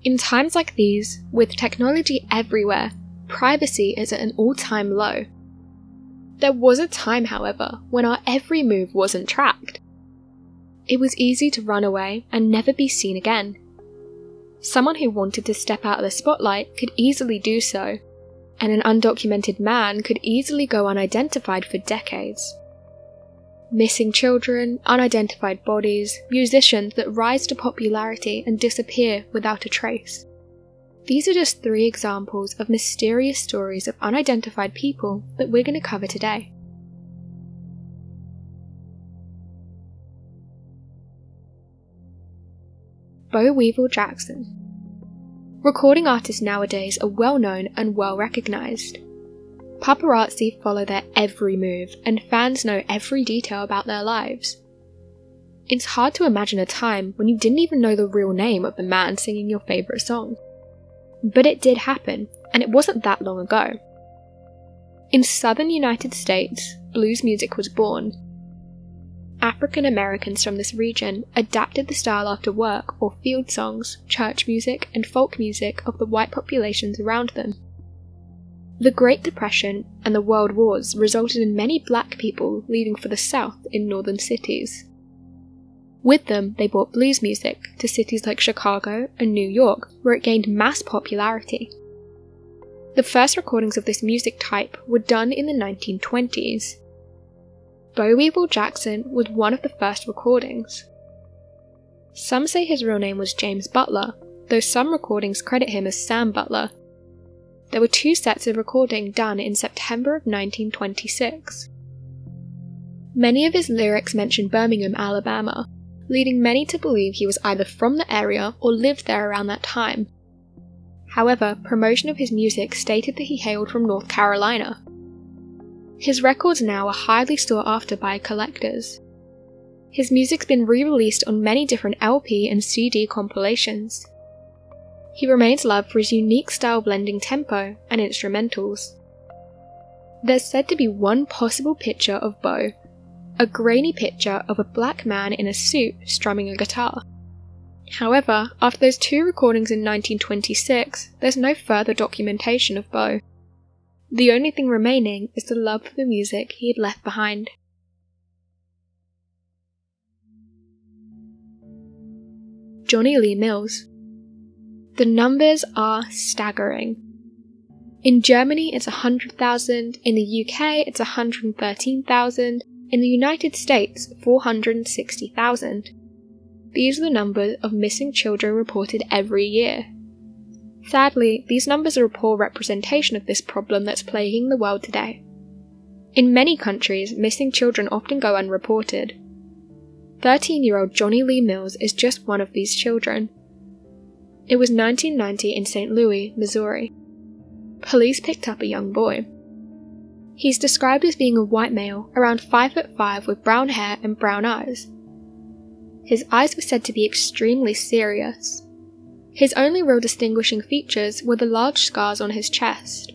In times like these, with technology everywhere, privacy is at an all-time low. There was a time, however, when our every move wasn't tracked. It was easy to run away and never be seen again. Someone who wanted to step out of the spotlight could easily do so, and an undocumented man could easily go unidentified for decades. Missing children, unidentified bodies, musicians that rise to popularity and disappear without a trace. These are just 3 examples of mysterious stories of unidentified people that we're going to cover today. Beau Weevil Jackson. Recording artists nowadays are well known and well recognised. Paparazzi follow their every move, and fans know every detail about their lives. It's hard to imagine a time when you didn't even know the real name of the man singing your favourite song. But it did happen, and it wasn't that long ago. In southern United States, blues music was born. African Americans from this region adapted the style after work or field songs, church music, and folk music of the white populations around them. The Great Depression and the World Wars resulted in many black people leaving for the South in northern cities. With them, they brought blues music to cities like Chicago and New York, where it gained mass popularity. The first recordings of this music type were done in the 1920s. Beau Weevil Jackson was one of the first recordings. Some say his real name was James Butler, though some recordings credit him as Sam Butler. There were 2 sets of recording done in September of 1926. Many of his lyrics mention Birmingham, Alabama, leading many to believe he was either from the area or lived there around that time. However, promotion of his music stated that he hailed from North Carolina. His records now are highly sought after by collectors. His music's been re-released on many different LP and CD compilations. He remains loved for his unique style blending tempo and instrumentals. There's said to be one possible picture of Beau, a grainy picture of a black man in a suit strumming a guitar. However, after those 2 recordings in 1926, there's no further documentation of Beau. The only thing remaining is the love for the music he had left behind. Johnny Lee Mills. The numbers are staggering. In Germany it's 100,000, in the UK it's 113,000, in the United States 460,000. These are the numbers of missing children reported every year. Sadly, these numbers are a poor representation of this problem that's plaguing the world today. In many countries, missing children often go unreported. 13-year-old Johnny Lee Mills is just one of these children. It was 1990 in St. Louis, Missouri. Police picked up a young boy. He's described as being a white male, around 5'5" with brown hair and brown eyes. His eyes were said to be extremely serious. His only real distinguishing features were the large scars on his chest.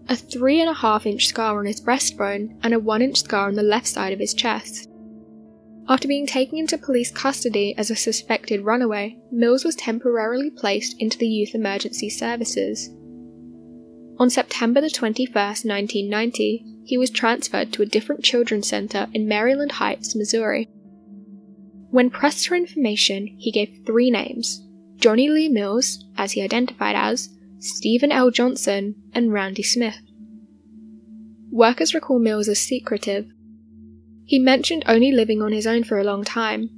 A 3.5-inch scar on his breastbone and a 1-inch scar on the left side of his chest. After being taken into police custody as a suspected runaway, Mills was temporarily placed into the Youth Emergency Services. On September 21, 1990, he was transferred to a different children's center in Maryland Heights, Missouri. When pressed for information, he gave 3 names: Johnny Lee Mills, as he identified as, Stephen L. Johnson, and Randy Smith. Workers recall Mills as secretive. He mentioned only living on his own for a long time.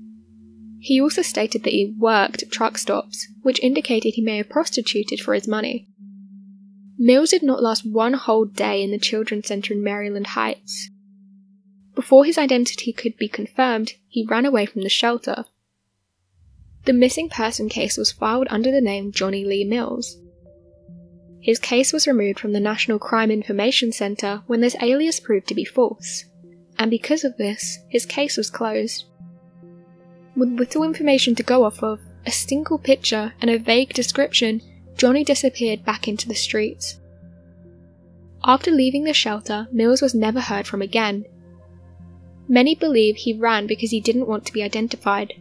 He also stated that he worked at truck stops, which indicated he may have prostituted for his money. Mills did not last one whole day in the children's center in Maryland Heights. Before his identity could be confirmed, he ran away from the shelter. The missing person case was filed under the name Johnny Lee Mills. His case was removed from the National Crime Information Center when this alias proved to be false, and because of this, his case was closed. With little information to go off of, a single picture and a vague description, Johnny disappeared back into the streets. After leaving the shelter, Mills was never heard from again. Many believe he ran because he didn't want to be identified.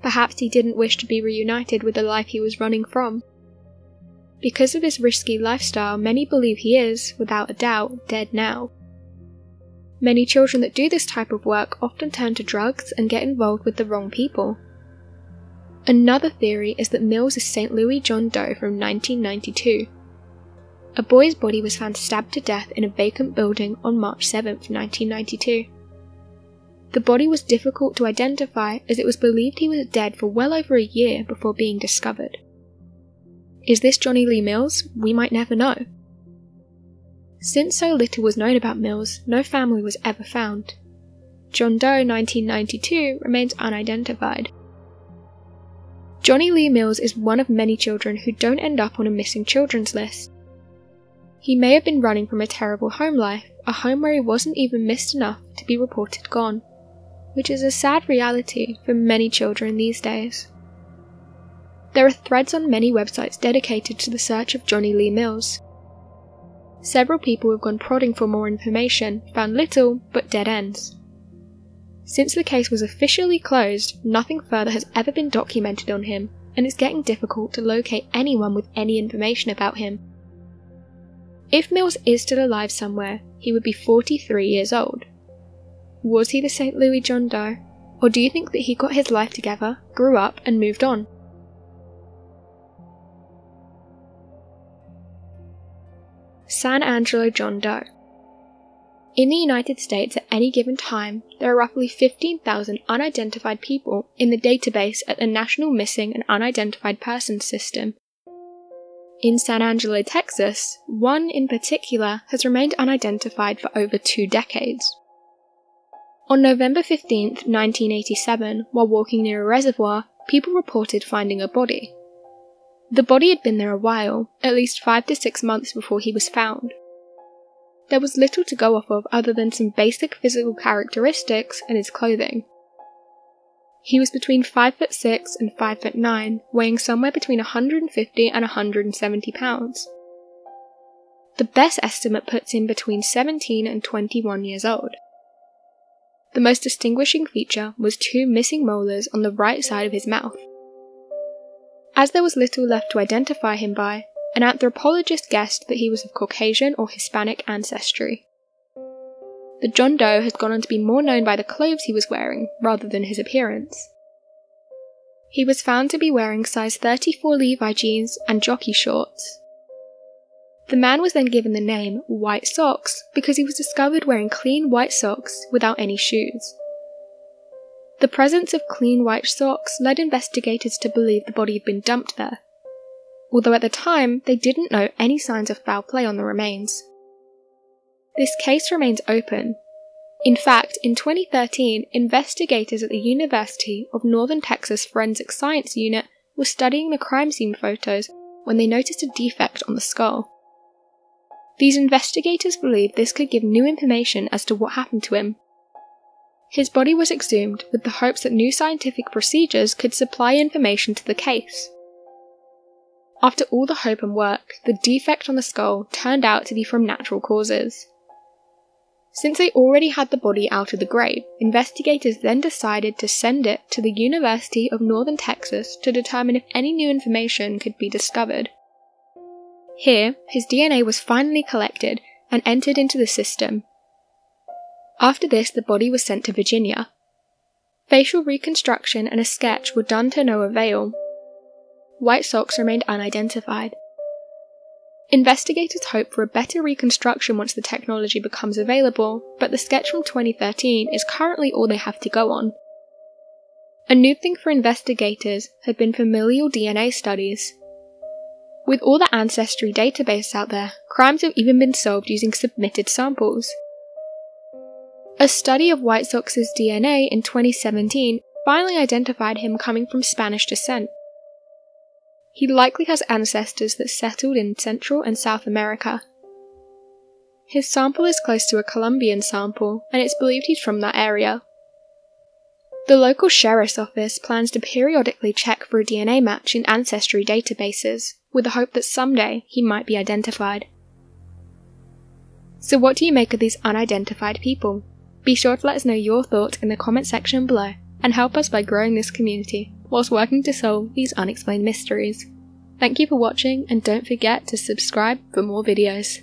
Perhaps he didn't wish to be reunited with the life he was running from. Because of his risky lifestyle, many believe he is, without a doubt, dead now. Many children that do this type of work often turn to drugs and get involved with the wrong people. Another theory is that Mills is St. Louis John Doe from 1992. A boy's body was found stabbed to death in a vacant building on March 7, 1992. The body was difficult to identify as it was believed he was dead for well over a year before being discovered. Is this Johnny Lee Mills? We might never know. Since so little was known about Mills, no family was ever found. John Doe 1992 remains unidentified. Johnny Lee Mills is one of many children who don't end up on a missing children's list. He may have been running from a terrible home life, a home where he wasn't even missed enough to be reported gone, which is a sad reality for many children these days. There are threads on many websites dedicated to the search of Johnny Lee Mills. Several people have gone prodding for more information, found little but dead ends. Since the case was officially closed, nothing further has ever been documented on him, and it's getting difficult to locate anyone with any information about him. If Mills is still alive somewhere, he would be 43 years old. Was he the St. Louis John Doe, or do you think that he got his life together, grew up, and moved on? San Angelo John Doe. In the United States at any given time, there are roughly 15,000 unidentified people in the database at the National Missing and Unidentified Persons System. In San Angelo, Texas, one in particular has remained unidentified for over 2 decades. On November 15, 1987, while walking near a reservoir, people reported finding a body. The body had been there a while, at least 5 to 6 months before he was found. There was little to go off of other than some basic physical characteristics and his clothing. He was between 5'6" and 5'9", weighing somewhere between 150 and 170 pounds. The best estimate puts him between 17 and 21 years old. The most distinguishing feature was 2 missing molars on the right side of his mouth. As there was little left to identify him by, an anthropologist guessed that he was of Caucasian or Hispanic ancestry. The John Doe has gone on to be more known by the clothes he was wearing, rather than his appearance. He was found to be wearing size 34 Levi jeans and jockey shorts. The man was then given the name White Socks because he was discovered wearing clean white socks without any shoes. The presence of clean white socks led investigators to believe the body had been dumped there, although at the time they didn't know any signs of foul play on the remains. This case remains open. In fact, in 2013, investigators at the University of Northern Texas Forensic Science Unit were studying the crime scene photos when they noticed a defect on the skull. These investigators believe this could give new information as to what happened to him. His body was exhumed with the hopes that new scientific procedures could supply information to the case. After all the hope and work, the defect on the skull turned out to be from natural causes. Since they already had the body out of the grave, investigators then decided to send it to the University of Northern Texas to determine if any new information could be discovered. Here, his DNA was finally collected and entered into the system. After this, the body was sent to Virginia. Facial reconstruction and a sketch were done to no avail. White Socks remained unidentified. Investigators hope for a better reconstruction once the technology becomes available, but the sketch from 2013 is currently all they have to go on. A new thing for investigators had been familial DNA studies. With all the ancestry databases out there, crimes have even been solved using submitted samples. A study of White Socks' DNA in 2017 finally identified him coming from Spanish descent. He likely has ancestors that settled in Central and South America. His sample is close to a Colombian sample, and it's believed he's from that area. The local sheriff's office plans to periodically check for a DNA match in ancestry databases, with the hope that someday he might be identified. So what do you make of these unidentified people? Be sure to let us know your thoughts in the comment section below, and help us by growing this community. whilst working to solve these unexplained mysteries. Thank you for watching, and don't forget to subscribe for more videos.